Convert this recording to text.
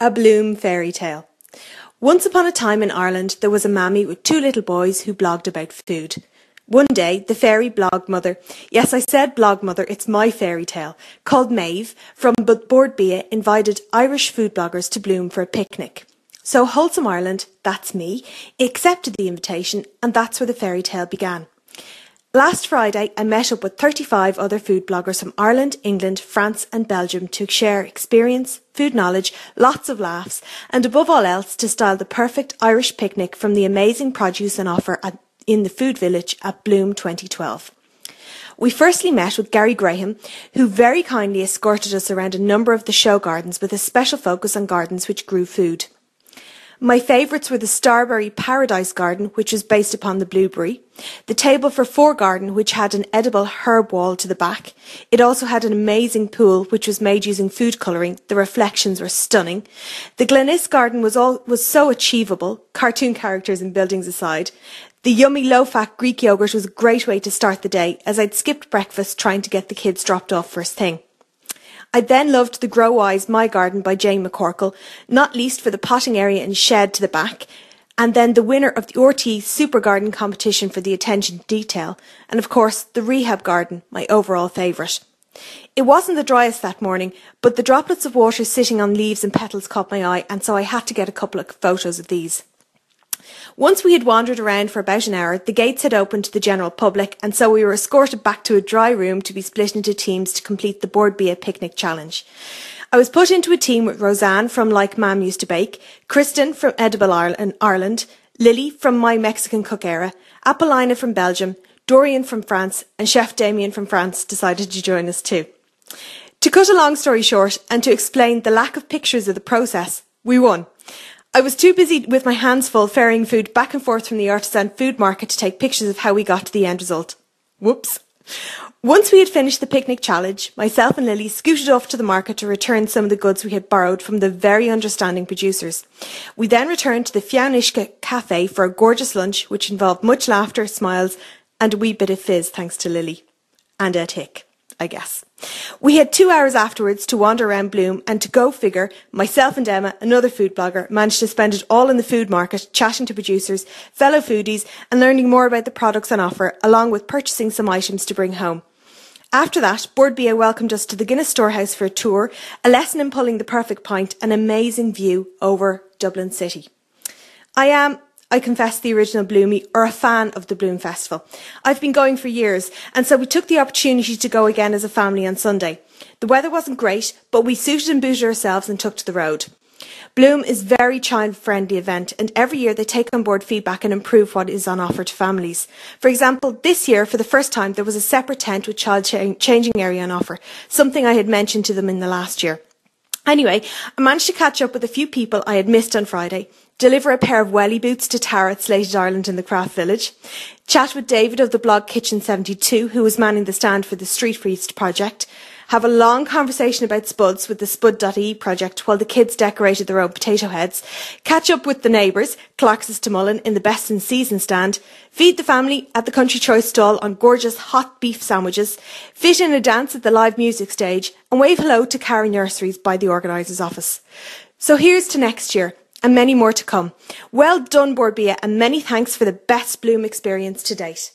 A Bloom fairy tale. Once upon a time in Ireland, there was a mammy with two little boys who blogged about food. One day, the fairy blog mother, yes, I said blog mother, it's my fairy tale, called Maeve from Bord Bia invited Irish food bloggers to Bloom for a picnic. So Wholesome Ireland, that's me, accepted the invitation, and that's where the fairy tale began. Last Friday, I met up with 35 other food bloggers from Ireland, England, France and Belgium to share experience, food knowledge, lots of laughs and above all else to style the perfect Irish picnic from the amazing produce on offer in the food village at Bloom 2012. We firstly met with Gary Graham, who very kindly escorted us around a number of the show gardens with a special focus on gardens which grew food. My favourites were the Starberry Paradise Garden, which was based upon the blueberry, the Table for Four Garden, which had an edible herb wall to the back. It also had an amazing pool, which was made using food colouring. The reflections were stunning. The Glenis Garden was so achievable, cartoon characters and buildings aside. The yummy low-fat Greek yoghurt was a great way to start the day, as I'd skipped breakfast trying to get the kids dropped off first thing. I then loved the Grow Wise My Garden by Jane McCorkle, not least for the potting area and shed to the back, and then the winner of the RT Super Garden competition for the attention to detail, and of course the Rehab Garden, my overall favourite. It wasn't the driest that morning, but the droplets of water sitting on leaves and petals caught my eye, and so I had to get a couple of photos of these. Once we had wandered around for about an hour, the gates had opened to the general public, and so we were escorted back to a dry room to be split into teams to complete the Bord Bia picnic challenge. I was put into a team with Roseanne from Like Mam Used to Bake, Kristen from Edible Ireland, Lily from My Mexican Cook Era, Apollina from Belgium, Dorian from France, and Chef Damien from France decided to join us too. To cut a long story short, and to explain the lack of pictures of the process, we won. I was too busy with my hands full ferrying food back and forth from the artisan food market to take pictures of how we got to the end result. Whoops. Once we had finished the picnic challenge, myself and Lily scooted off to the market to return some of the goods we had borrowed from the very understanding producers. We then returned to the Fianishka Cafe for a gorgeous lunch, which involved much laughter, smiles and a wee bit of fizz thanks to Lily. And a tick, I guess. We had 2 hours afterwards to wander around Bloom, and to go figure, myself and Emma, another food blogger, managed to spend it all in the food market, chatting to producers, fellow foodies and learning more about the products on offer, along with purchasing some items to bring home. After that, Bord Bia welcomed us to the Guinness Storehouse for a tour, a lesson in pulling the perfect pint, an amazing view over Dublin City. I confess, the original Bloomie, or a fan of the Bloom Festival. I've been going for years, and so we took the opportunity to go again as a family on Sunday. The weather wasn't great, but we suited and booted ourselves and took to the road. Bloom is a very child-friendly event, and every year they take on board feedback and improve what is on offer to families. For example, this year, for the first time, there was a separate tent with child changing area on offer, something I had mentioned to them in the last year. Anyway, I managed to catch up with a few people I had missed on Friday, deliver a pair of welly boots to Tara at Slated Ireland in the Craft Village, chat with David of the blog Kitchen 72, who was manning the stand for the Street Feast project, have a long conversation about spuds with the spud.e project while the kids decorated their own potato heads, catch up with the neighbours, Clark's to Mullen in the Best in Season stand, feed the family at the Country Choice stall on gorgeous hot beef sandwiches, fit in a dance at the live music stage and wave hello to Cara Nurseries by the organiser's office. So here's to next year and many more to come. Well done, Bord Bia, and many thanks for the best Bloom experience to date.